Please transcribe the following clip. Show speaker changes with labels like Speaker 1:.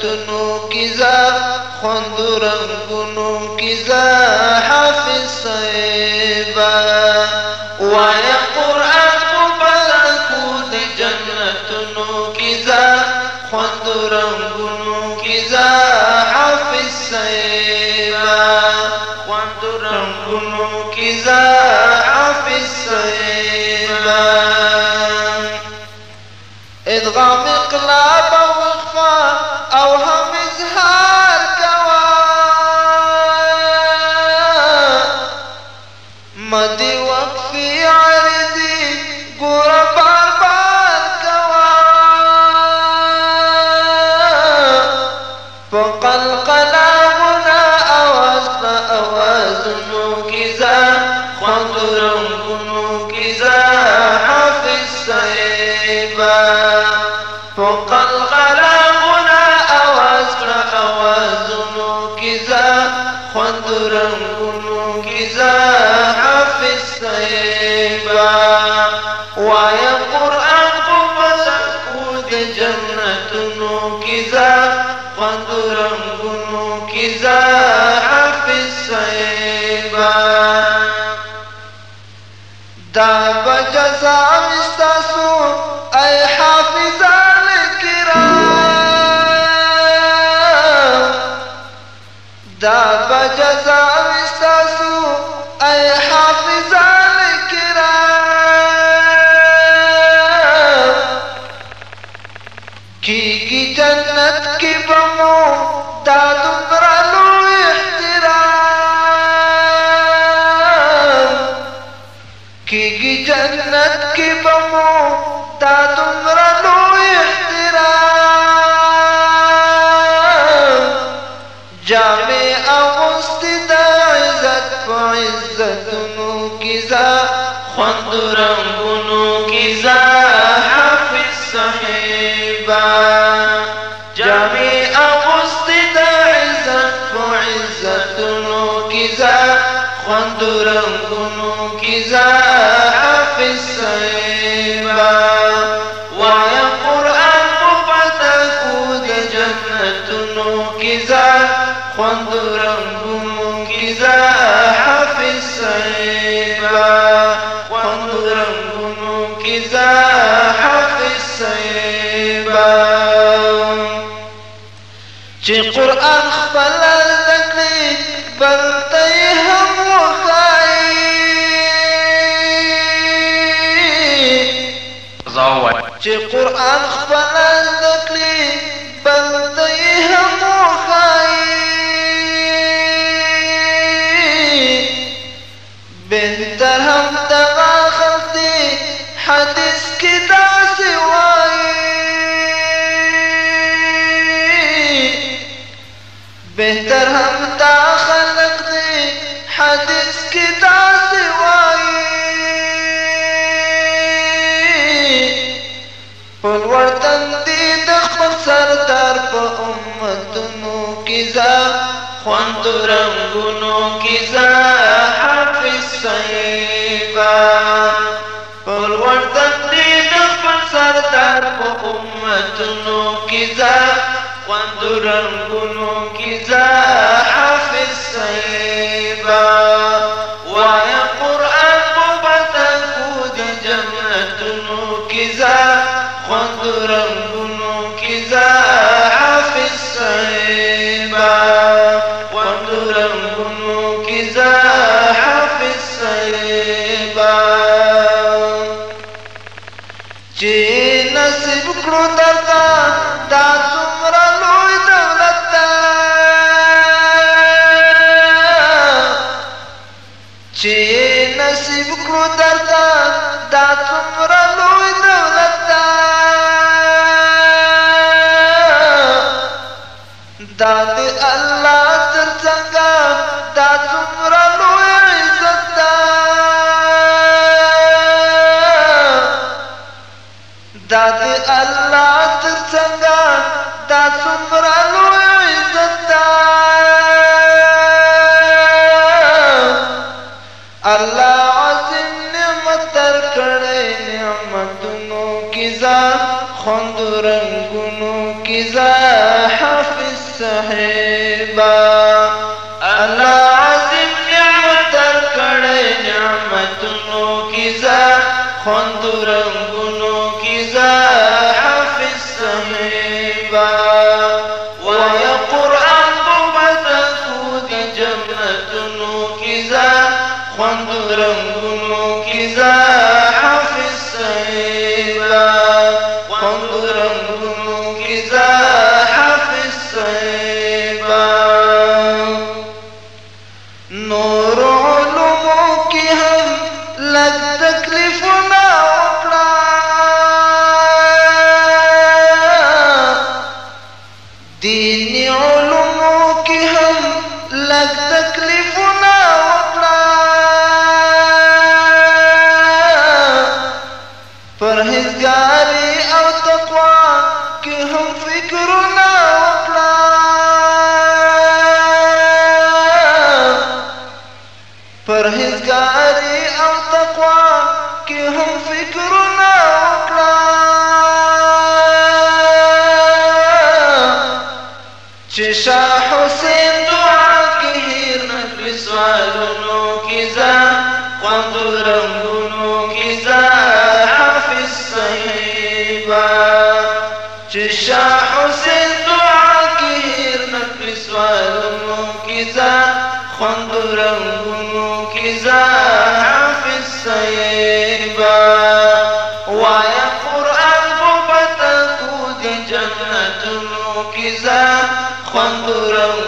Speaker 1: جنتونو کی زا خوند رنگونو کی زا حافظ صاحبا وایا قرآن مبارکو د جنتونو کی زا خوند رنگونو کی زا حافظ صاحبا خوند رنگونو کی زا حافظ صاحبا ادغام اقلاب او اخفا او هم اظهار کوا مدی وقفی عرضی گورا بار بار کوا فقل قلامنا اوازنا اوازنو کزا خوند رنگنو کزا حافظ صاحبا فقل قلامنا آواز کړه آوازونو کی زا خوند رنگونو کی زا حافظ صاحبا وایا قرآن په مسکو د جنتونو کی زا خوند رنگونو کی زا حافظ صاحبا دا بجزا استاسو ای حافظان کرام دا بجزا استاسو ای حافظان کرام کی جنت کی بمو دا دمرا لو احترام کی جنت کی بمو دا دمرا لو احترام جامع اغسطی دا عزت پا عزتنو کی زا خوند رنگونو کی زا حافظ صاحبا جامع اغسطی دا عزت پا عزتنو کی زا خوند رنگونو کی زا حافظ صاحبا وایا قرآن مفتکو د جنتونو کی زا خوند رنگونو کی زا حافظ صاحبا خوند رنگونو کی زا حافظ صاحبا چې قرآن خپل زکړي بلته هم چې قرآن خپل زکړي بلته هم وښایي بهتر هم دغه خلق دی حدیث کې داسې وایي بهتر هم دا خلق دی حدیث کې داسې وایي پل وردن دی د خپل سردار په امتونو کی زا خوند رنگونو کی زا حافظ صاحبا پل وردن دی د خپل سردار په امتونو کی زا خوند رنگونو کی زا حافظ صاحبا وایا قرآن مفتکو د جنتونو کی زا خوند رنگونو کی زا حافظ صاحبا خوند رنگونو کی زا حافظ صاحبا چې نصیب کړو درته دا څومره لوی دولت ده چې نصیب کړو درته دا څومره لوی دولت ده دا د الله تر څنګه دا څومره لوی عزت ده دا د الله تر څنګه دا څومره لوی عزت ده الله عظیم نعمت درکړې نعمتونو کی زا خوند رنگونو کی زا حافظ صاحبا الله عظیم نعمت درکړی نعمتونو کی زا خوند رنگونو کی زا حافظ صاحبا ویا قرآن ببتکو دی جنتونو کی زا خوند رنگونو کی زا حافظ صاحبا خوند رنگونو کی زا حافظ صاحبا نور علومو کی هم لگ تکلیفنا وکړه دینی علومو کی هم لگ تکلیفنا وکړه پرهیزګاری او تقوا کی هم فکرونه وکړه پرهیزګاری او تقوا کی هم فکرونه وکړه چې شاه حسین دعا کی هیر نکړي سوالونو کی زا خوند رنگونو کی زا حافظ صاحبا چې شاه حسین دعا کی هیر نکړي سوالونو کی زا خوند رنگونو کی زا حافظ صاحبا وایا قرآن ببتکو دی جنتونو کی زا خوند رنگونو